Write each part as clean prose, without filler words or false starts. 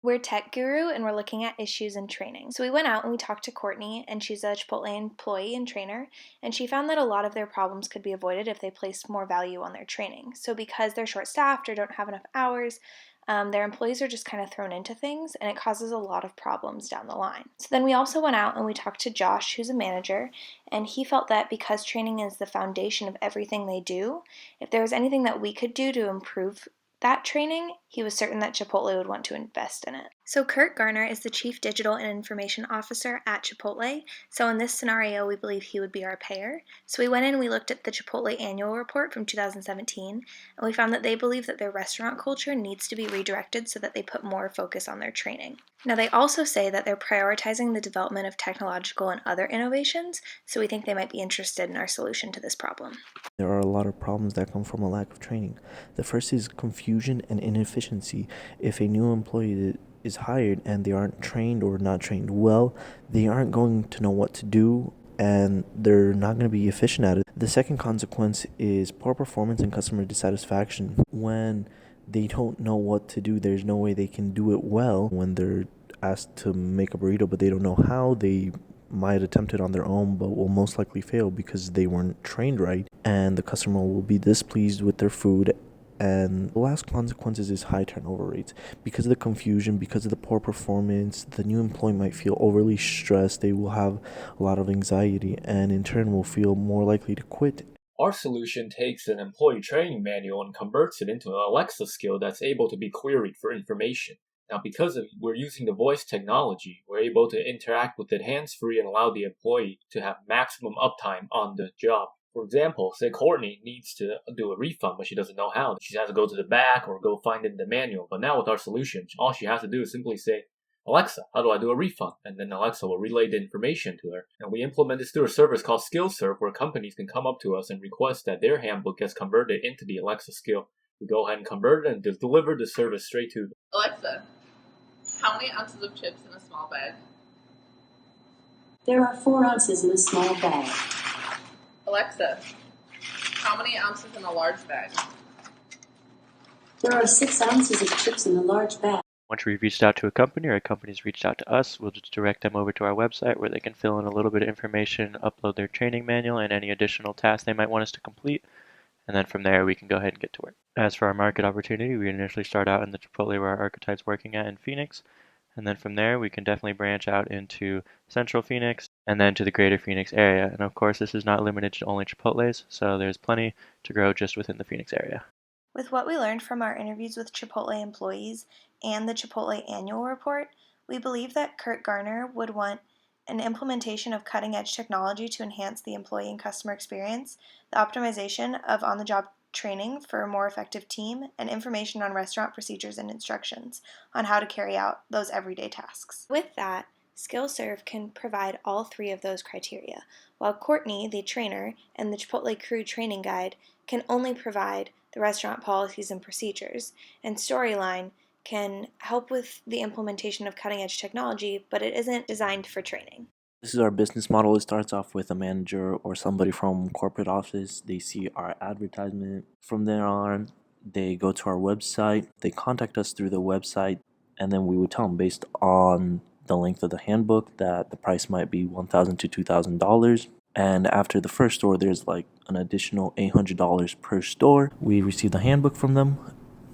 We're Tech Guru and we're looking at issues in training. So we went out and we talked to Courtney, and she's a Chipotle employee and trainer, and she found that a lot of their problems could be avoided if they placed more value on their training. So because they're short-staffed or don't have enough hours, their employees are just kind of thrown into things, and it causes a lot of problems down the line. So then we also went out and we talked to Josh, who's a manager, and he felt that because training is the foundation of everything they do, if there was anything that we could do to improve that training, he was certain that Chipotle would want to invest in it. So Kurt Garner is the Chief Digital and Information Officer at Chipotle. So in this scenario, we believe he would be our payer. So we went in and we looked at the Chipotle annual report from 2017, and we found that they believe that their restaurant culture needs to be redirected so that they put more focus on their training. Now, they also say that they're prioritizing the development of technological and other innovations, so we think they might be interested in our solution to this problem. There are a lot of problems that come from a lack of training. The first is confusion and inefficiency. If a new employee is hired and they aren't trained or not trained well, they aren't going to know what to do and they're not going to be efficient at it. The second consequence is poor performance and customer dissatisfaction. When they don't know what to do, there's no way they can do it well. When they're asked to make a burrito but they don't know how, they might attempt it on their own but will most likely fail because they weren't trained right, and the customer will be displeased with their food. And the last consequences is high turnover rates. Because of the confusion, because of the poor performance, the new employee might feel overly stressed. They will have a lot of anxiety and in turn will feel more likely to quit. Our solution takes an employee training manual and converts it into an Alexa skill that's able to be queried for information. Now, because we're using the voice technology, we're able to interact with it hands-free and allow the employee to have maximum uptime on the job. For example, say Courtney needs to do a refund, but she doesn't know how. She has to go to the back or go find it in the manual. But now with our solution, all she has to do is simply say, Alexa, how do I do a refund? And then Alexa will relay the information to her. And we implement this through a service called SkillServe, where companies can come up to us and request that their handbook gets converted into the Alexa skill. We go ahead and convert it and just deliver the service straight to them. Alexa, how many ounces of chips in a small bag? There are 4 ounces in a small bag. Alexa, how many ounces in a large bag? There are 6 ounces of chips in a large bag. Once we've reached out to a company or a company's reached out to us, we'll just direct them over to our website where they can fill in a little bit of information, upload their training manual and any additional tasks they might want us to complete, and then from there we can go ahead and get to work. As for our market opportunity, we initially start out in the Chipotle where our archetype's working at in Phoenix, and then from there we can definitely branch out into Central Phoenix and then to the greater Phoenix area. And of course this is not limited to only Chipotles, so there's plenty to grow just within the Phoenix area. With what we learned from our interviews with Chipotle employees and the Chipotle annual report, we believe that Kurt Garner would want an implementation of cutting-edge technology to enhance the employee and customer experience, the optimization of on-the-job training for a more effective team, and information on restaurant procedures and instructions on how to carry out those everyday tasks. With that, SkillServe can provide all three of those criteria, while Courtney, the trainer, and the Chipotle crew training guide can only provide the restaurant policies and procedures, and Storyline can help with the implementation of cutting-edge technology, but it isn't designed for training. This is our business model. It starts off with a manager or somebody from corporate office. They see our advertisement. From there on, they go to our website. They contact us through the website, and then we would tell them based on the length of the handbook that the price might be $1,000 to $2,000. And after the first store, there's like an additional $800 per store. We receive the handbook from them.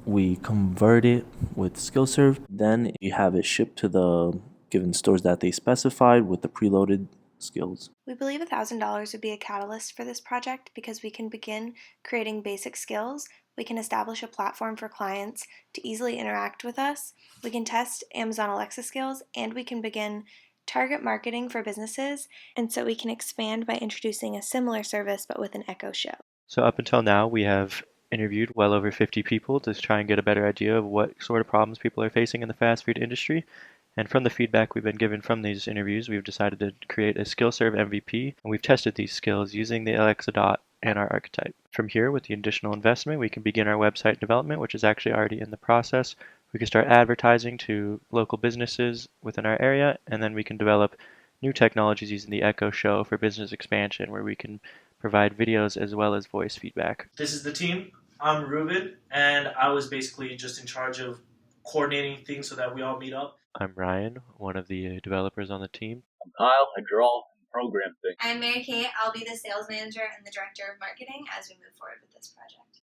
We convert it with SkillServe. Then you have it shipped to the given stores that they specified with the preloaded skills. We believe $1,000 would be a catalyst for this project because we can begin creating basic skills, we can establish a platform for clients to easily interact with us, we can test Amazon Alexa skills, and we can begin target marketing for businesses, and so we can expand by introducing a similar service but with an Echo Show. So up until now, we have interviewed well over 50 people to try and get a better idea of what sort of problems people are facing in the fast food industry. And from the feedback we've been given from these interviews, we've decided to create a SkillServe MVP, and we've tested these skills using the Alexa Dot and our archetype. From here, with the additional investment, we can begin our website development, which is actually already in the process. We can start advertising to local businesses within our area, and then we can develop new technologies using the Echo Show for business expansion, where we can provide videos as well as voice feedback. This is the team. I'm Ruben, and I was basically just in charge of coordinating things so that we all meet up. I'm Ryan, one of the developers on the team. I'm Kyle. I draw and program things. I'm Mary Kate. I'll be the sales manager and the director of marketing as we move forward with this project.